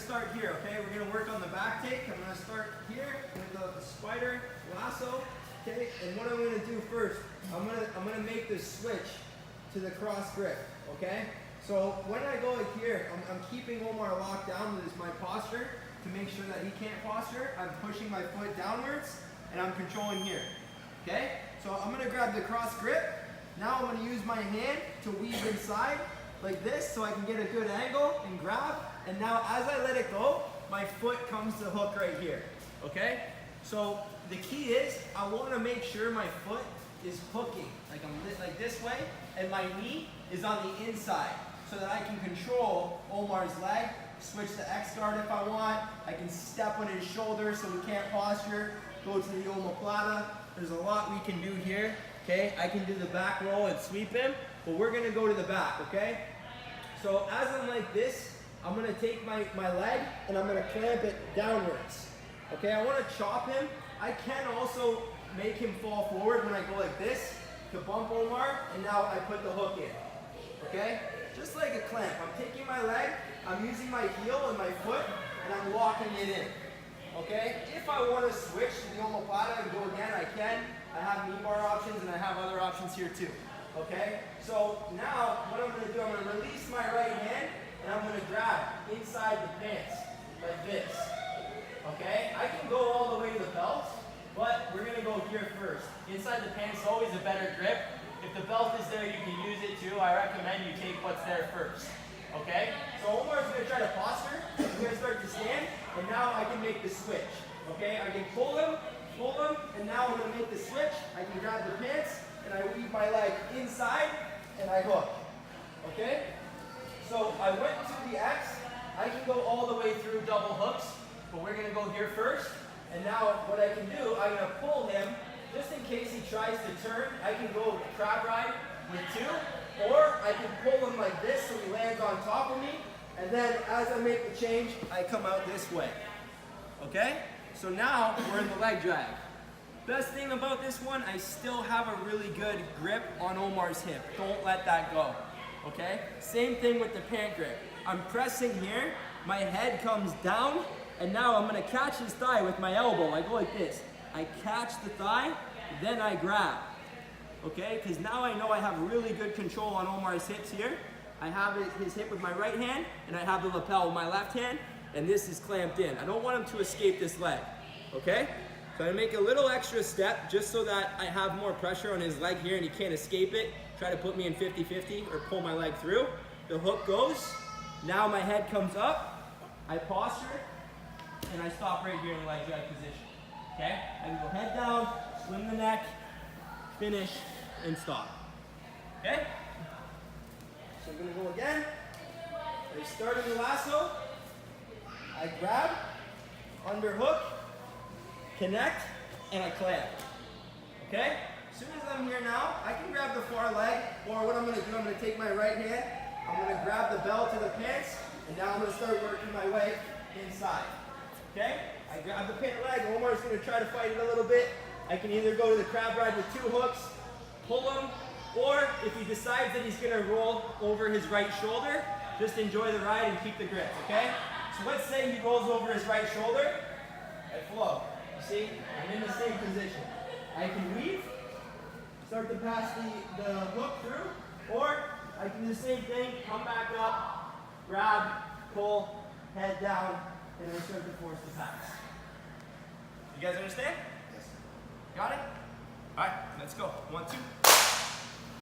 start here, okay? We're gonna work on the back take. I'm gonna start here with the spider lasso, okay? And what I'm gonna do first, I'm gonna make the switch to the cross grip, okay? So when I go like here, I'm keeping Omar locked down with my posture to make sure that he can't posture. I'm pushing my foot downwards and I'm controlling here, okay? So I'm gonna grab the cross grip. Now I'm gonna use my hand to weave inside like this so I can get a good angle and grab. And now as I let it go, my foot comes to hook right here, okay? So the key is I wanna make sure my foot is hooking, like this way, and my knee is on the inside so that I can control Omar's leg, switch to X guard if I want. I can step on his shoulder so he can't posture, go to the omoplata. There's a lot we can do here, okay? I can do the back roll and sweep him, but we're gonna go to the back, okay? So as I'm like this, I'm gonna take my leg and I'm gonna clamp it downwards, okay? I wanna chop him. I can also make him fall forward when I go like this to bump Omar, and now I put the hook in, okay? Just like a clamp. I'm taking my leg, I'm using my heel and my foot, and I'm locking it in, okay? If I want to switch to the omoplata and go again, I can. I have knee bar options and I have other options here too, okay? So now what I'm going to do, I'm going to release my right hand and I'm going to grab inside the pants like this, okay? I can go all the way to the belt, but we're going to go here first. Inside the pants is always a better grip. If the belt is there, you can use it too. I recommend you take what's there first, okay? So Omar's going to try to posture. He's going to start to stand, and now I can make the switch, okay? I can pull him, and now I'm going to make the switch. I can grab the pants, and I weave my leg inside, and I hook, okay? So I went to the X. I can go all the way through double hooks, but we're going to go here first. And now what I can do, I'm going to pull him, just in case he tries to turn. I can go crab ride with two, or I can pull him like this so he lands on top of me, and then as I make the change, I come out this way, okay? So now we're in the leg drag. Best thing about this one, I still have a really good grip on Omar's hip. Don't let that go, okay? Same thing with the pant grip. I'm pressing here, my head comes down, and now I'm gonna catch his thigh with my elbow. I go like this. I catch the thigh, then I grab, okay? Because now I know I have really good control on Omar's hips here. I have his hip with my right hand, and I have the lapel with my left hand, and this is clamped in. I don't want him to escape this leg, okay? So I'm gonna make a little extra step just so that I have more pressure on his leg here and he can't escape it. Try to put me in 50-50 or pull my leg through. The hook goes. Now my head comes up, I posture, and I stop right here in the leg drag position. Okay, I can go head down, swing the neck, finish, and stop. Okay? So I'm gonna go again. I start in the lasso, I grab, underhook, connect, and I clamp. Okay? As soon as I'm here now, I can grab the far leg, or what I'm gonna do, I'm gonna take my right hand, I'm gonna grab the belt of the pants, and now I'm gonna start working my way inside. Okay? I grab the pant leg, Omar's going to try to fight it a little bit. I can either go to the crab ride with two hooks, pull him, or if he decides that he's going to roll over his right shoulder, just enjoy the ride and keep the grip, okay? So let's say he rolls over his right shoulder, I flow. You see, I'm in the same position. I can weave, start to pass the hook through, or I can do the same thing, come back up, grab, pull, head down, and then start to force the pass. You guys understand? Yes. Got it? All right, let's go. 1, 2.